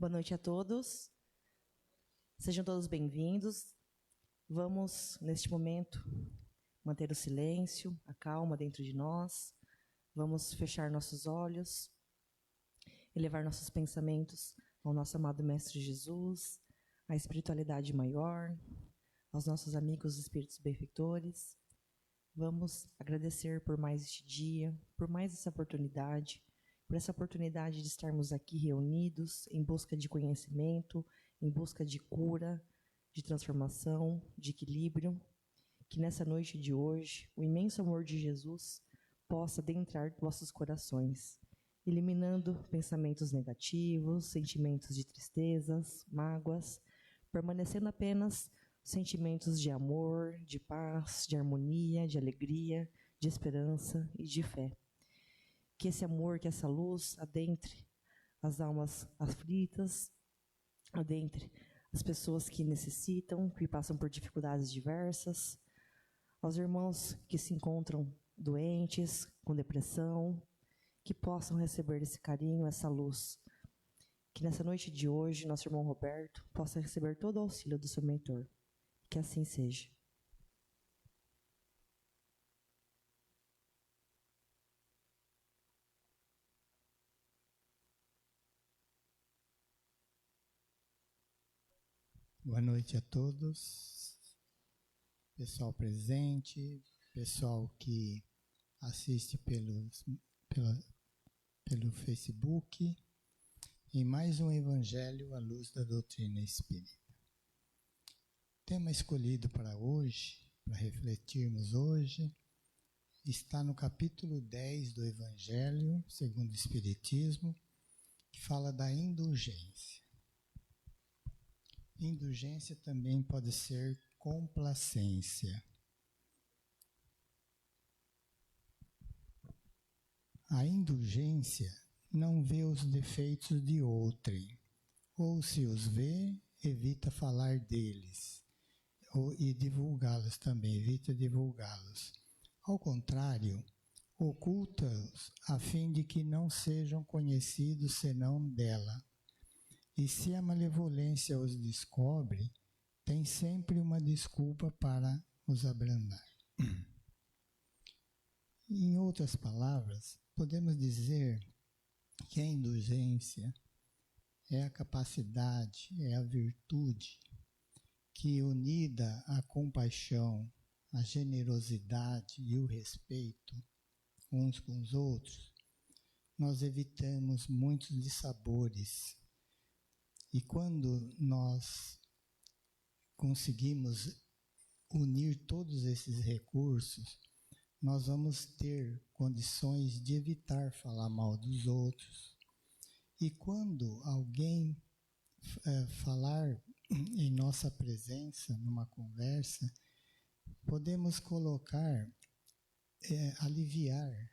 Boa noite a todos. Sejam todos bem-vindos. Vamos, neste momento, manter o silêncio, a calma dentro de nós. Vamos fechar nossos olhos, elevar nossos pensamentos ao nosso amado Mestre Jesus, à espiritualidade maior, aos nossos amigos espíritos benfeitores. Vamos agradecer por mais este dia, por mais essa oportunidade, por essa oportunidade de estarmos aqui reunidos em busca de conhecimento, em busca de cura, de transformação, de equilíbrio. Que nessa noite de hoje, o imenso amor de Jesus possa adentrar vossos corações, eliminando pensamentos negativos, sentimentos de tristezas, mágoas, permanecendo apenas sentimentos de amor, de paz, de harmonia, de alegria, de esperança e de fé. Que esse amor, que essa luz adentre as almas aflitas, adentre as pessoas que necessitam, que passam por dificuldades diversas, aos irmãos que se encontram doentes, com depressão, que possam receber esse carinho, essa luz. Que nessa noite de hoje, nosso irmão Roberto possa receber todo o auxílio do seu mentor. Que assim seja. Boa noite a todos, pessoal presente, pessoal que assiste pelo Facebook, em mais um Evangelho à luz da doutrina espírita. O tema escolhido para hoje, para refletirmos hoje, está no capítulo 10 do Evangelho segundo o Espiritismo, que fala da indulgência. Indulgência também pode ser complacência. A indulgência não vê os defeitos de outrem, ou se os vê, evita falar deles, e divulgá-los também, evita divulgá-los. Ao contrário, oculta-os a fim de que não sejam conhecidos senão dela. E se a malevolência os descobre, tem sempre uma desculpa para os abrandar. Em outras palavras, podemos dizer que a indulgência é a capacidade, é a virtude que, unida à compaixão, à generosidade e o respeito uns com os outros, nós evitamos muitos dissabores. E quando nós conseguimos unir todos esses recursos, nós vamos ter condições de evitar falar mal dos outros. E quando alguém falar em nossa presença, numa conversa, podemos colocar, aliviar,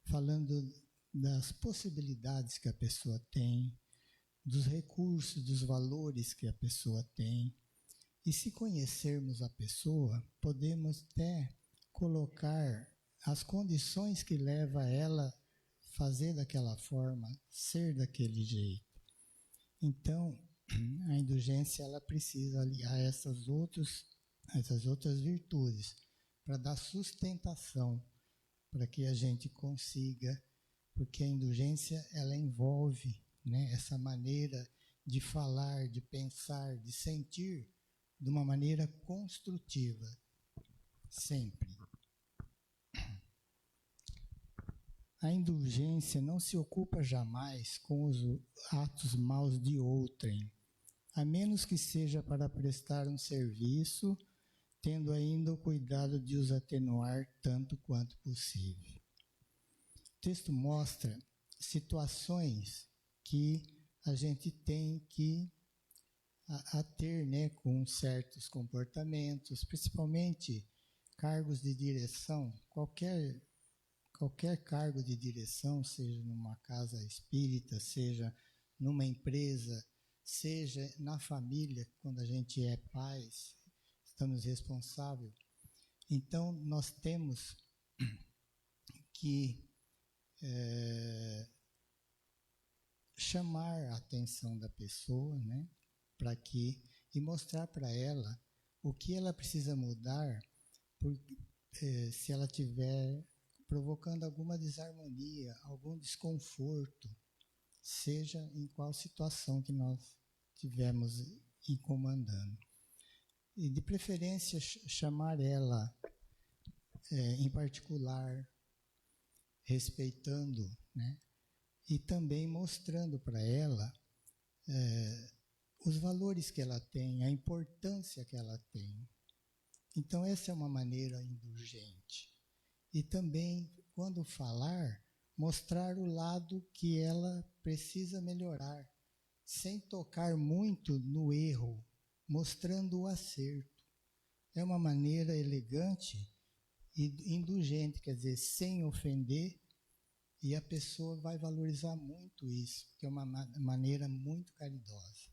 falando das possibilidades que a pessoa tem, dos recursos, dos valores que a pessoa tem. E se conhecermos a pessoa, podemos até colocar as condições que levam a ela fazer daquela forma, ser daquele jeito. Então, a indulgência ela precisa aliar essas outras virtudes para dar sustentação, para que a gente consiga, porque a indulgência ela envolve, né, essa maneira de falar, de pensar, de sentir de uma maneira construtiva, sempre. A indulgência não se ocupa jamais com os atos maus de outrem, a menos que seja para prestar um serviço, tendo ainda o cuidado de os atenuar tanto quanto possível. O texto mostra situações que a gente tem que ter, né, com certos comportamentos, principalmente cargos de direção, qualquer cargo de direção, seja numa casa espírita, seja numa empresa, seja na família, quando a gente é pais, estamos responsáveis. Então, nós temos que chamar a atenção da pessoa, né, e mostrar para ela o que ela precisa mudar se ela estiver provocando alguma desarmonia, algum desconforto, seja em qual situação que nós estivermos incomodando. E de preferência chamar ela em particular, respeitando, né, e também mostrando para ela os valores que ela tem, a importância que ela tem. Então, essa é uma maneira indulgente. E também, quando falar, mostrar o lado que ela precisa melhorar, sem tocar muito no erro, mostrando o acerto. É uma maneira elegante e indulgente, quer dizer, sem ofender, e a pessoa vai valorizar muito isso, que é uma maneira muito caridosa.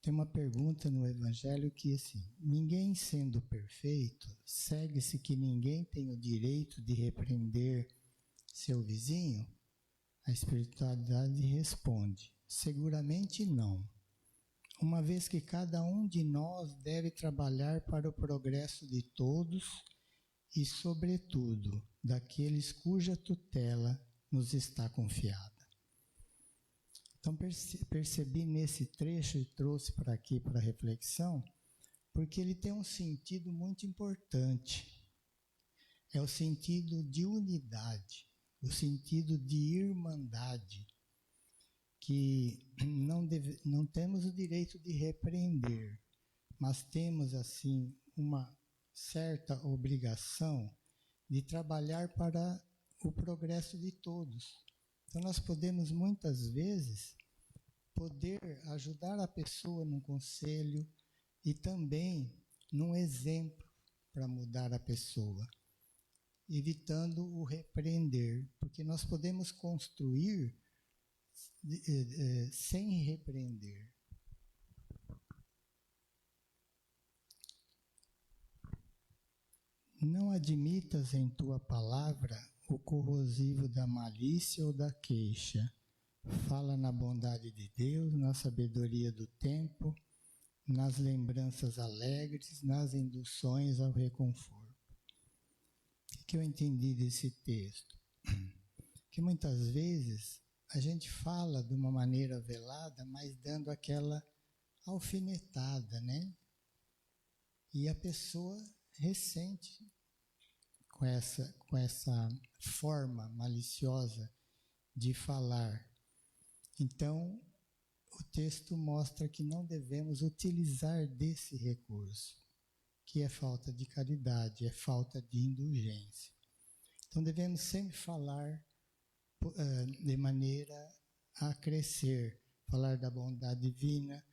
Tem uma pergunta no Evangelho que, assim, ninguém sendo perfeito, segue-se que ninguém tem o direito de repreender seu vizinho? A espiritualidade responde, seguramente não, uma vez que cada um de nós deve trabalhar para o progresso de todos e, sobretudo, daqueles cuja tutela nos está confiada. Então, percebi nesse trecho e trouxe para aqui para reflexão, porque ele tem um sentido muito importante. É o sentido de unidade, o sentido de irmandade, que não temos o direito de repreender, mas temos, assim, uma certa obrigação de trabalhar para o progresso de todos. Então, nós podemos, muitas vezes, ajudar a pessoa num conselho e também num exemplo para mudar a pessoa, evitando o repreender, porque nós podemos construir sem repreender. Não admitas em tua palavra o corrosivo da malícia ou da queixa. Fala na bondade de Deus, na sabedoria do tempo, nas lembranças alegres, nas induções ao reconforto. O que eu entendi desse texto? Que muitas vezes a gente fala de uma maneira velada, mas dando aquela alfinetada, né? E a pessoa ressente com essa forma maliciosa de falar. Então, o texto mostra que não devemos utilizar desse recurso, que é falta de caridade, é falta de indulgência. Então, devemos sempre falar de maneira a crescer, falar da bondade divina,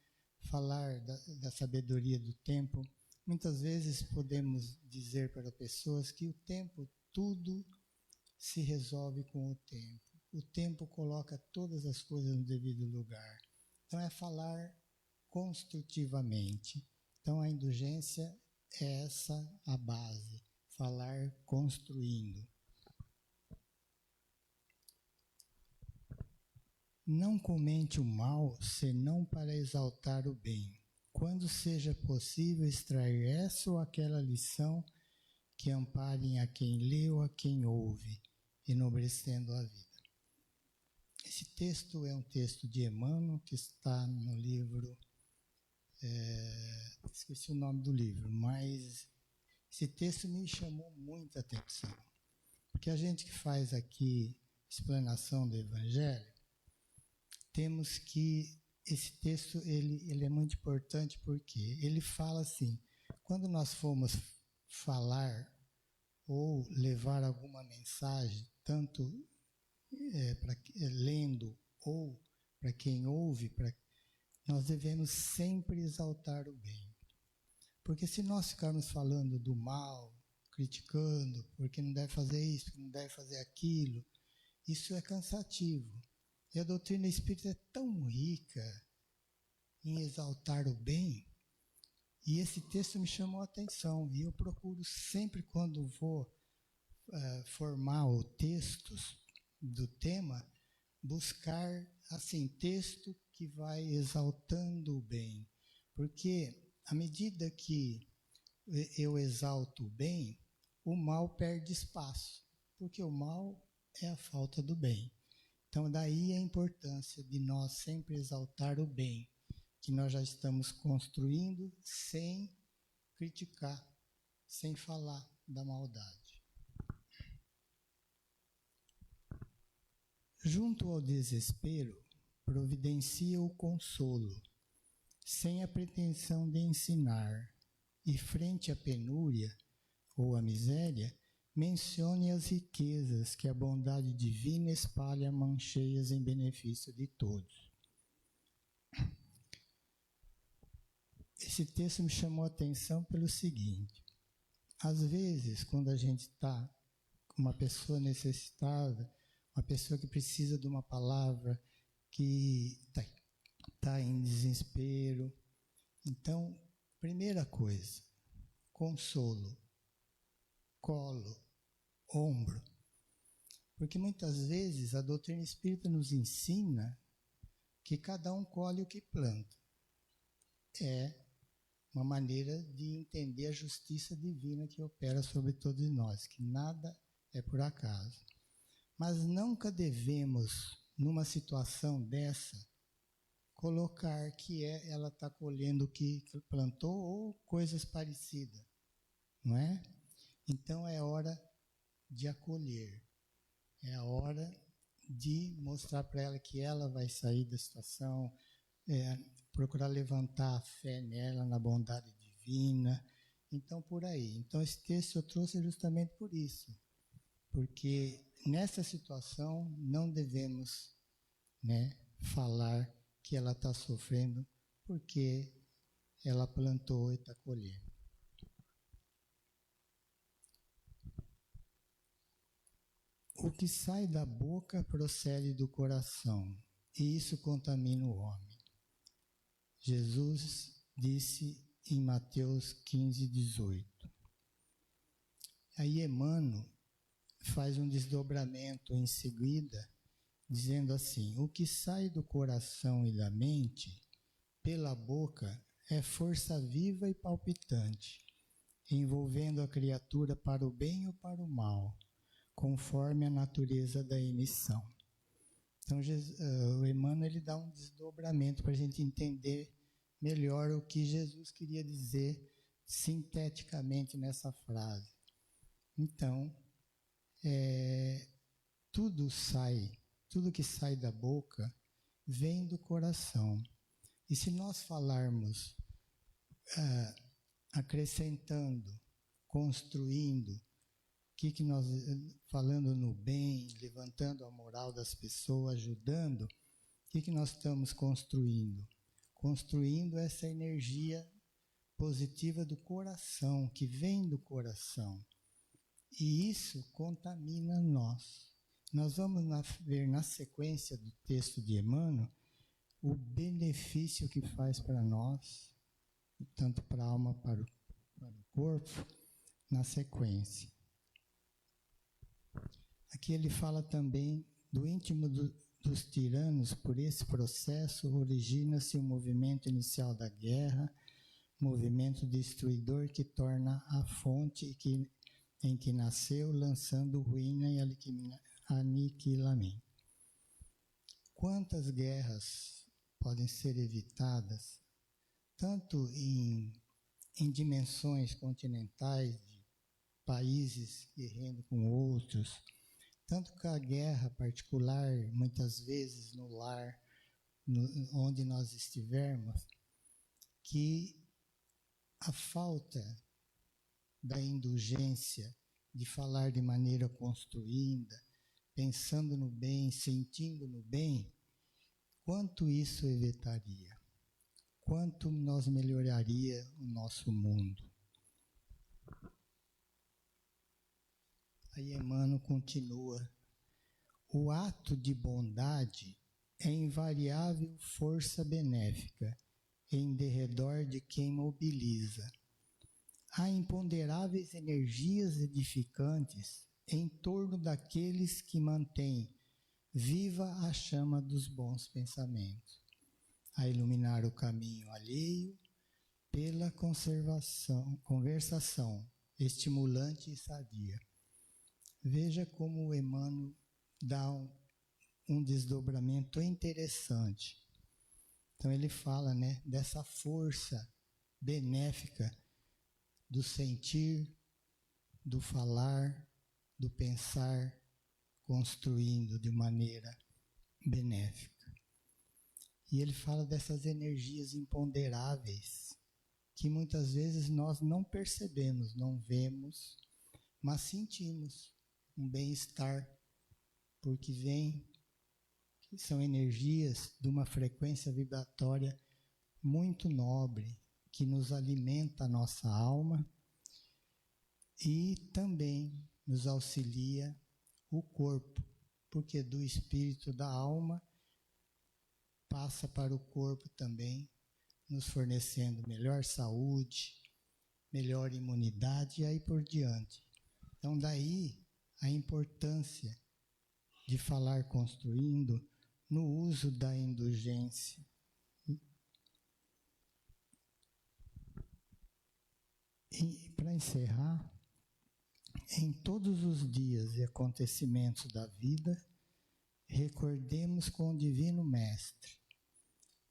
falar da sabedoria do tempo. Muitas vezes podemos dizer para pessoas que o tempo, tudo se resolve com o tempo. O tempo coloca todas as coisas no devido lugar. Então é falar construtivamente. Então a indulgência é essa a base, falar construindo. Não comente o mal, senão para exaltar o bem, quando seja possível extrair essa ou aquela lição que amparem a quem lê ou a quem ouve, enobrecendo a vida. Esse texto é um texto de Emmanuel, que está no livro, esqueci o nome do livro, mas esse texto me chamou muita atenção, porque a gente que faz aqui explanação do Evangelho, temos que esse texto ele é muito importante porque ele fala assim, quando nós formos falar ou levar alguma mensagem, tanto lendo ou para quem ouve, nós devemos sempre exaltar o bem. Porque se nós ficarmos falando do mal, criticando, porque não deve fazer isso, porque não deve fazer aquilo, isso é cansativo. E a doutrina espírita é tão rica em exaltar o bem, e esse texto me chamou a atenção, e eu procuro sempre, quando vou formal textos do tema, buscar assim texto que vai exaltando o bem, porque à medida que eu exalto o bem, o mal perde espaço, porque o mal é a falta do bem. Então daí a importância de nós sempre exaltar o bem que nós já estamos construindo, sem criticar, sem falar da maldade. Junto ao desespero, providencia o consolo, sem a pretensão de ensinar, e frente à penúria ou à miséria, mencione as riquezas que a bondade divina espalha mancheias em benefício de todos. Esse texto me chamou a atenção pelo seguinte: às vezes, quando a gente está com uma pessoa necessitada, uma pessoa que precisa de uma palavra, que está em desespero, então, primeira coisa, consolo, colo, ombro. Porque muitas vezes a doutrina espírita nos ensina que cada um colhe o que planta. É uma maneira de entender a justiça divina que opera sobre todos nós, que nada é por acaso. Mas nunca devemos, numa situação dessa, colocar que ela está colhendo o que plantou ou coisas parecidas, não é? Então é hora de acolher, é a hora de mostrar para ela que ela vai sair da situação, procurar levantar a fé nela, na bondade divina. Então, por aí. Então, esse texto eu trouxe justamente por isso, porque nessa situação não devemos, falar que ela está sofrendo porque ela plantou e está colhendo. O que sai da boca procede do coração, e isso contamina o homem. Jesus disse em Mateus 15:18. Aí Emmanuel faz um desdobramento em seguida, dizendo assim: o que sai do coração e da mente, pela boca, é força viva e palpitante, envolvendo a criatura para o bem ou para o mal, conforme a natureza da emissão. Então, o Emmanuel ele dá um desdobramento para a gente entender melhor o que Jesus queria dizer sinteticamente nessa frase. Então, tudo que sai da boca vem do coração. E se nós falarmos acrescentando, construindo, que nós falando no bem, levantando a moral das pessoas, ajudando, o que nós estamos construindo? Construindo essa energia positiva do coração, que vem do coração. E isso contamina nós. Nós vamos ver na sequência do texto de Emmanuel o benefício que faz para nós, tanto para a alma para o corpo, na sequência. Aqui ele fala também do íntimo dos tiranos. Por esse processo origina-se o movimento inicial da guerra, movimento destruidor que torna a fonte em que nasceu, lançando ruína e aniquilamento. Quantas guerras podem ser evitadas, tanto em dimensões continentais, de países guerreando com outros, tanto com a guerra particular, muitas vezes no lar, onde nós estivermos, que a falta da indulgência de falar de maneira construída, pensando no bem, sentindo no bem, quanto isso evitaria? Quanto nós melhoraria o nosso mundo? Aí Emmanuel continua: o ato de bondade é invariável força benéfica em derredor de quem mobiliza. Há imponderáveis energias edificantes em torno daqueles que mantêm viva a chama dos bons pensamentos, a iluminar o caminho alheio pela conversação estimulante e sadia. Veja como o Emmanuel dá um desdobramento interessante. Então ele fala, né, dessa força benéfica do sentir, do falar, do pensar, construindo de maneira benéfica. E ele fala dessas energias imponderáveis que muitas vezes nós não percebemos, não vemos, mas sentimos um bem-estar, porque são energias de uma frequência vibratória muito nobre, que nos alimenta a nossa alma e também nos auxilia o corpo, porque do espírito da alma passa para o corpo também, nos fornecendo melhor saúde, melhor imunidade e aí por diante. Então daí a importância de falar construindo no uso da indulgência. E para encerrar, em todos os dias e acontecimentos da vida, recordemos com o Divino Mestre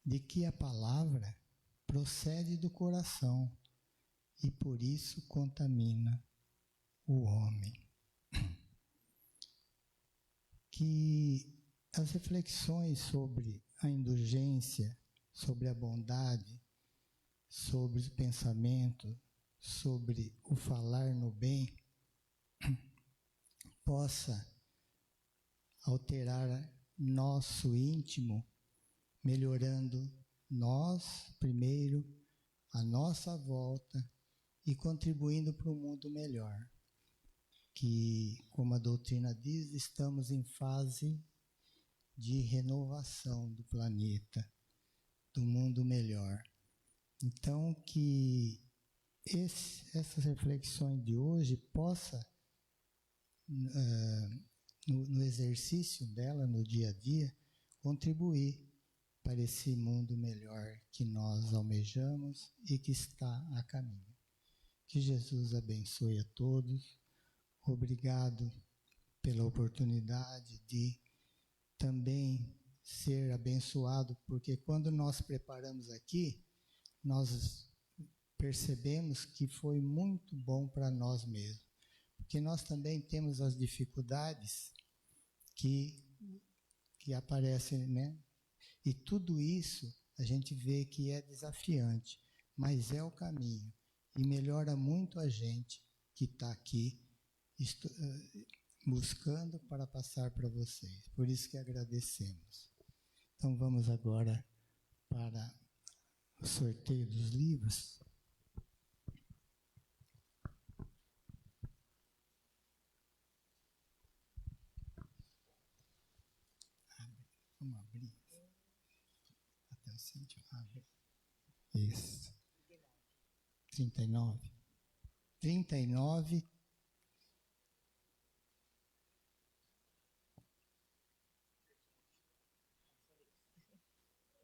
de que a palavra procede do coração e por isso contamina o homem. Que as reflexões sobre a indulgência, sobre a bondade, sobre o pensamento, sobre o falar no bem, possa alterar nosso íntimo, melhorando nós primeiro, a nossa volta e contribuindo para um mundo melhor. Que, como a doutrina diz, estamos em fase de renovação do planeta, do mundo melhor. Então, que essas reflexões de hoje possa, no exercício dela, no dia a dia, contribuir para esse mundo melhor que nós almejamos e que está a caminho. Que Jesus abençoe a todos. Obrigado pela oportunidade de também ser abençoado, porque quando nós preparamos aqui, nós percebemos que foi muito bom para nós mesmos, porque nós também temos as dificuldades que aparecem, né? E tudo isso a gente vê que é desafiante, mas é o caminho e melhora muito a gente que está aqui buscando para passar para vocês. Por isso que agradecemos. Então vamos agora para o sorteio dos livros. Vamos abrir. Até o centro. Abre. Isso. 39. 39.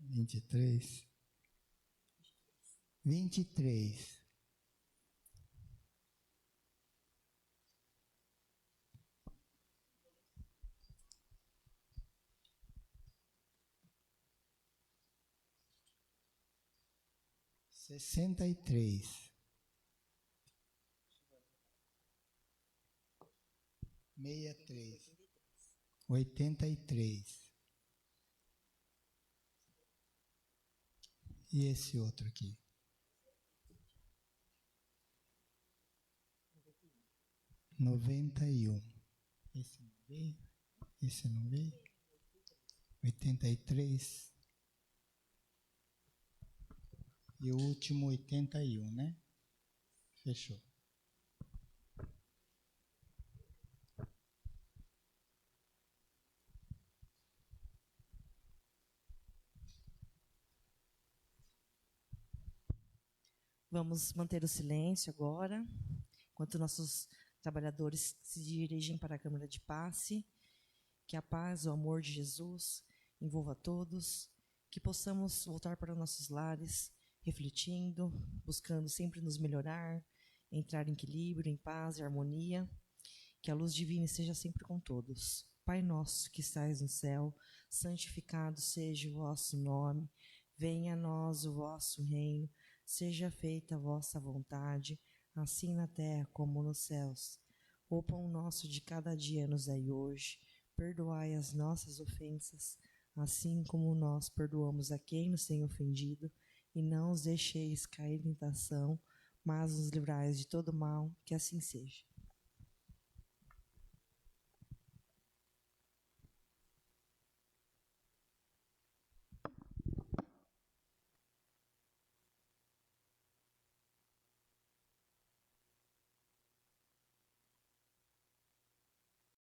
23. 23. 63. 63. 83. E esse outro aqui? 91. Esse não veio? Esse não veio? 83. E o último 81, né? Fechou. Vamos manter o silêncio agora, enquanto nossos trabalhadores se dirigem para a câmara de passe. Que a paz, o amor de Jesus envolva todos, que possamos voltar para nossos lares, refletindo, buscando sempre nos melhorar, entrar em equilíbrio, em paz e harmonia, que a luz divina esteja sempre com todos. Pai nosso que estais no céu, santificado seja o vosso nome, venha a nós o vosso reino, seja feita a vossa vontade, assim na terra como nos céus. O pão nosso de cada dia nos dai hoje, perdoai as nossas ofensas, assim como nós perdoamos a quem nos tem ofendido, e não os deixeis cair em tentação, mas nos livrai de todo mal, que assim seja.